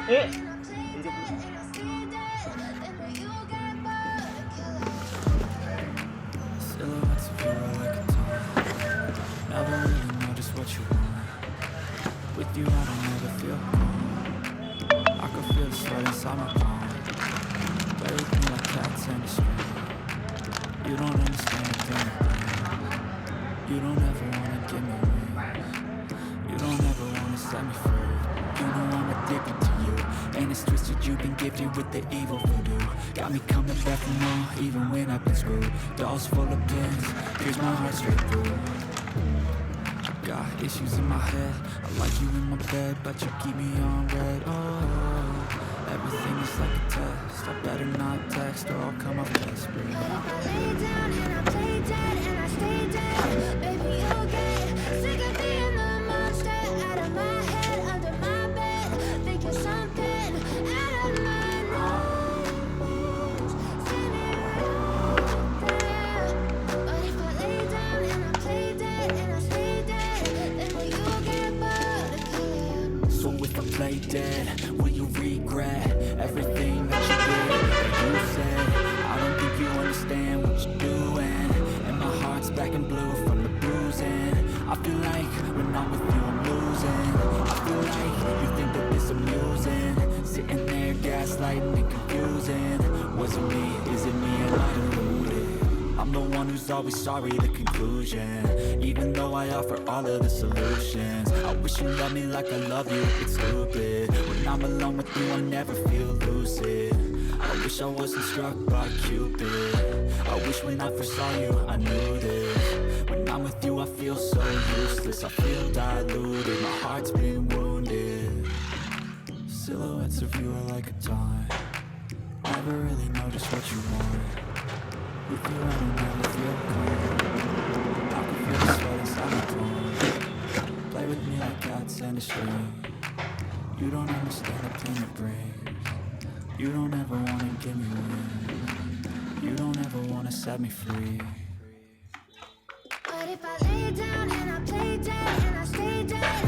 Eh. Silhouettes of you are like a taunt. Never really know just what you want. With you I don't ever feel calm. I can feel the sweat inside my palm. Play with me like cats and a string. You don't understand a thing. You don't ever wanna give me wings. You don't ever wanna set me free. You know I'm addicted to you, and it's twisted. You've been gifted with the evil voodoo. Got me coming back for more, even when I've been screwed. Dolls full of pins, here's my heart straight through. Got issues in my head. I like you in my bed, but you keep me on red. Oh, everything is like a test. I better not text or I'll come off desperate. But if I lay down and I play dead and I stay dead, baby, you'll get sick of being the monster out of my head, under my bed, thinking something out of my nose. Standing right there. But if I lay down and I play dead and I stay dead, then will you get bored of killing? So if I play dead, will you regret everything that you did, that you said? I don't think you understand what you're doing, and my heart's black and blue from the bruising. I feel like when I'm with you I'm losing. I feel like you think that this amusing, sitting there gaslighting and confusing. Was it me? Is it me? Am I deluded? I'm the one who's always sorry, the conclusion. Even though I offer all of the solutions, I wish you loved me like I love you, it's stupid. When I'm alone with you I never feel lucid. I wish I wasn't struck by Cupid. I wish when I first saw you I knew this. When I'm with you I feel so useless. I feel diluted, my heart's been wounded. Silhouettes of you are like a taunt. Never really know just what you want. With you I don't ever feel calm. I can feel the sweat inside my palm. Play with me like cats and a string. You don't understand the pain it brings. You don't ever wanna give me wings. You don't ever wanna set me free. But if I lay down and I play dead and I stay dead,